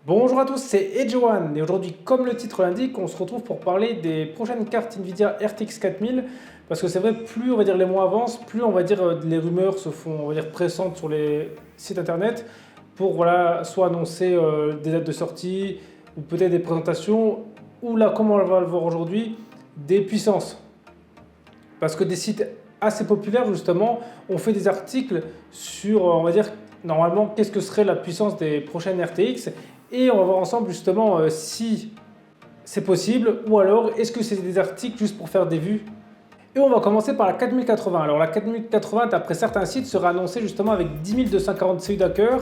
Bonjour à tous, c'est Edgeone et aujourd'hui, comme le titre l'indique, on se retrouve pour parler des prochaines cartes Nvidia RTX 4000 parce que c'est vrai, plus on va dire les mois avancent, plus on va dire les rumeurs se font on va dire pressantes sur les sites internet pour voilà, soit annoncer des dates de sortie ou peut-être des présentations ou là, comme on va le voir aujourd'hui, des puissances. Parce que des sites assez populaires justement ont fait des articles sur, on va dire, normalement, qu'est-ce que serait la puissance des prochaines RTX et on va voir ensemble justement si c'est possible ou alors est-ce que c'est des articles juste pour faire des vues. Et on va commencer par la 4080. Alors la 4080 d'après certains sites sera annoncée justement avec 10 240 CU d'accueil,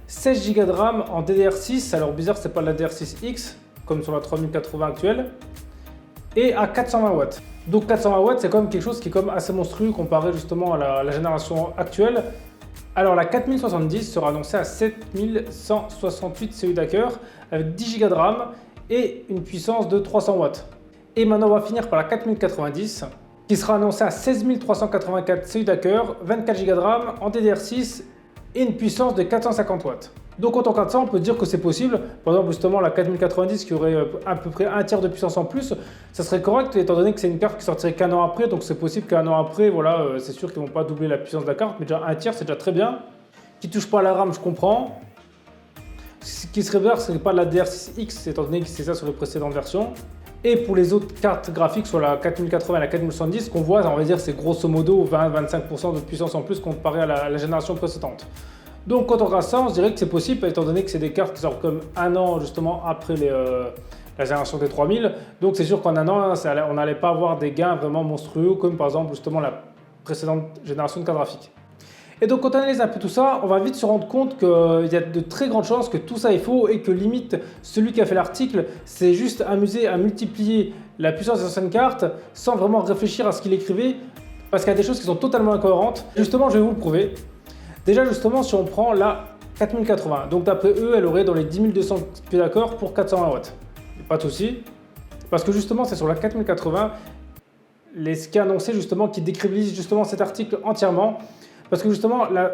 16 Go de RAM en DDR6, alors bizarre c'est pas la DDR6X comme sur la 3080 actuelle, et à 420 watts. Donc 420 watts c'est quand même quelque chose qui est quand même assez monstrueux comparé justement à la génération actuelle. Alors la 4070 sera annoncée à 7168 CU d'accueil avec 10 Go de RAM et une puissance de 300 watts. Et maintenant on va finir par la 4090 qui sera annoncée à 16 384 CU d'accueil, 24 Go de RAM en DDR6 et une puissance de 450 watts. Donc en tant que ça, on peut dire que c'est possible. Par exemple, justement, la 4090 qui aurait à peu près un tiers de puissance en plus, ça serait correct étant donné que c'est une carte qui sortirait qu'un an après. Donc c'est possible qu'un an après, voilà, c'est sûr qu'ils ne vont pas doubler la puissance de la carte, mais déjà un tiers, c'est déjà très bien. Qui touche pas à la RAM, je comprends. Ce qui serait bizarre, ce n'est pas la DR6X, étant donné que c'est ça sur les précédentes versions. Et pour les autres cartes graphiques, sur la 4080 et la 4070, ce qu'on voit, on va dire, c'est grosso modo 20-25% de puissance en plus comparé à la génération précédente. Donc quand on regarde ça, on se dirait que c'est possible, étant donné que c'est des cartes qui sortent comme un an justement après la génération des 3000. Donc c'est sûr qu'en un an, on n'allait pas avoir des gains vraiment monstrueux, comme par exemple justement la précédente génération de cartes graphiques. Et donc quand on analyse un peu tout ça, on va vite se rendre compte qu'il y a de très grandes chances que tout ça est faux et que limite celui qui a fait l'article s'est juste amusé à multiplier la puissance des anciennes cartes sans vraiment réfléchir à ce qu'il écrivait, parce qu'il y a des choses qui sont totalement incohérentes. Justement, je vais vous le prouver. Déjà justement, si on prend la 4080, donc d'après eux, elle aurait dans les 10 200 pieds d'accord pour 420 watts. Pas de souci, parce que justement, c'est sur la 4080 ce qui est annoncé justement, qui décrypte justement cet article entièrement. Parce que justement, la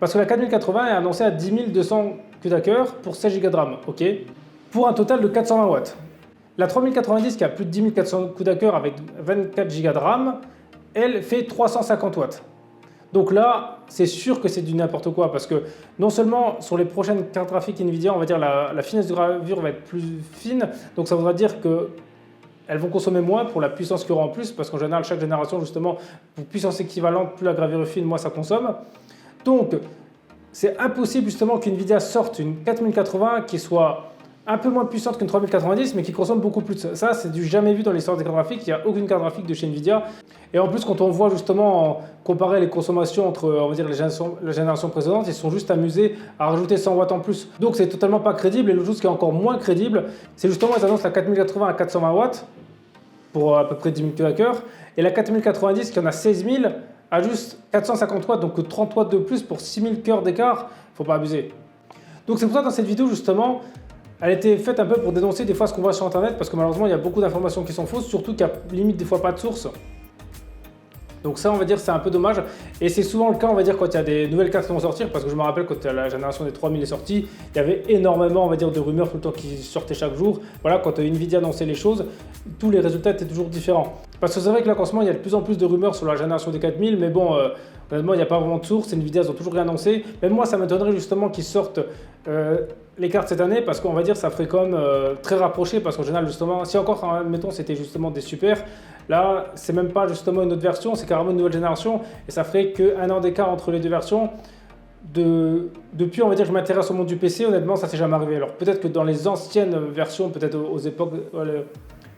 4080 est annoncée à 10 200 Q d'accueil pour 16 Go de RAM, ok, pour un total de 420 watts. La 3090 qui a plus de 10 400 Q d'accueil avec 24 Go de RAM, elle fait 350 watts. Donc là, c'est sûr que c'est du n'importe quoi parce que non seulement sur les prochaines cartes graphiques Nvidia, on va dire la finesse de gravure va être plus fine, donc ça voudra dire que elles vont consommer moins pour la puissance qu'il y aura en plus, parce qu'en général, chaque génération, justement, pour puissance équivalente, plus la gravure est fine, moins ça consomme. Donc, c'est impossible, justement, qu'Nvidia sorte une 4080 qui soit un peu moins puissante qu'une 3090, mais qui consomme beaucoup plus. Ça, c'est du jamais vu dans l'histoire des cartes graphiques. Il n'y a aucune carte graphique de chez Nvidia. Et en plus, quand on voit, justement, comparer les consommations entre, on va dire, les générations précédentes, ils se sont juste amusés à rajouter 100 watts en plus. Donc, c'est totalement pas crédible. Et le chose qui est encore moins crédible, c'est justement, ils annoncent la 4080 à 420 watts pour à peu près 10 000 kWh, et la 4090 qui en a 16 000 a juste 450 watts, donc 30 watts de plus pour 6 000 cœurs d'écart, faut pas abuser. Donc c'est pour ça que dans cette vidéo justement, elle a été faite un peu pour dénoncer des fois ce qu'on voit sur internet, parce que malheureusement il y a beaucoup d'informations qui sont fausses, surtout qu'il y a limite des fois pas de source. Donc ça, on va dire, c'est un peu dommage. Et c'est souvent le cas, on va dire, quand il y a des nouvelles cartes qui vont sortir. Parce que je me rappelle, quand la génération des 3000 est sortie, il y avait énormément, on va dire, de rumeurs tout le temps qui sortaient chaque jour. Voilà, quand Nvidia annonçait les choses, tous les résultats étaient toujours différents. Parce que c'est vrai que là, en ce moment, il y a de plus en plus de rumeurs sur la génération des 4000. Mais bon, honnêtement, il n'y a pas vraiment de source. Nvidia, ils ont toujours rien annoncé. Même moi, ça m'étonnerait justement qu'ils sortent les cartes cette année. Parce qu'on va dire, ça ferait quand même très rapproché. Parce qu'en général, justement, si encore, admettons, c'était justement des super. Là, c'est même pas justement une autre version, c'est carrément une nouvelle génération et ça ferait qu'un an d'écart entre les deux versions. Depuis, on va dire que je m'intéresse au monde du PC, honnêtement, ça s'est jamais arrivé. Alors peut-être que dans les anciennes versions, peut-être aux époques,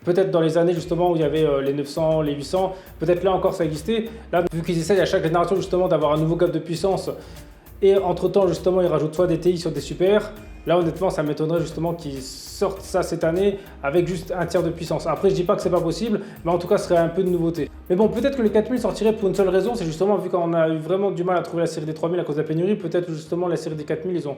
peut-être dans les années justement où il y avait les 900, les 800, peut-être là encore ça existait. Là, vu qu'ils essayent à chaque génération justement d'avoir un nouveau gap de puissance et entre-temps justement ils rajoutent soit des TI, soit des super. Là, honnêtement, ça m'étonnerait justement qu'ils sortent ça cette année avec juste un tiers de puissance. Après, je dis pas que c'est pas possible, mais en tout cas, ce serait un peu de nouveauté. Mais bon, peut-être que les 4000 sortiraient pour une seule raison, c'est justement vu qu'on a eu vraiment du mal à trouver la série des 3000 à cause de la pénurie, peut-être justement la série des 4000, ils ont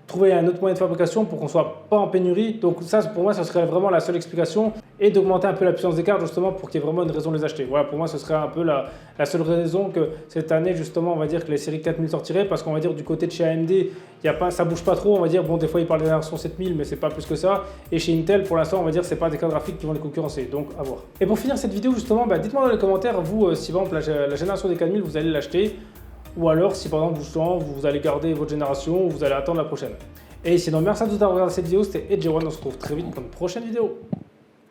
trouver un autre moyen de fabrication pour qu'on soit pas en pénurie. Donc ça, pour moi, ce serait vraiment la seule explication et d'augmenter un peu la puissance des cartes justement pour qu'il y ait vraiment une raison de les acheter. Voilà, pour moi, ce serait un peu la seule raison que cette année, justement, on va dire que les séries 4000 sortiraient parce qu'on va dire du côté de chez AMD, ça bouge pas trop. On va dire, bon, des fois, ils parlent de la version 7000, mais c'est pas plus que ça. Et chez Intel, pour l'instant, on va dire, c'est pas des cartes graphiques qui vont les concurrencer. Donc, à voir. Et pour finir cette vidéo, justement, dites-moi dans les commentaires, vous, si par exemple la génération des 4000, vous allez l'acheter. Ou alors, si par exemple, vous allez garder votre génération ou vous allez attendre la prochaine. Et sinon, merci à tous d'avoir regardé cette vidéo. C'était EdgeOne. On se retrouve très vite pour une prochaine vidéo.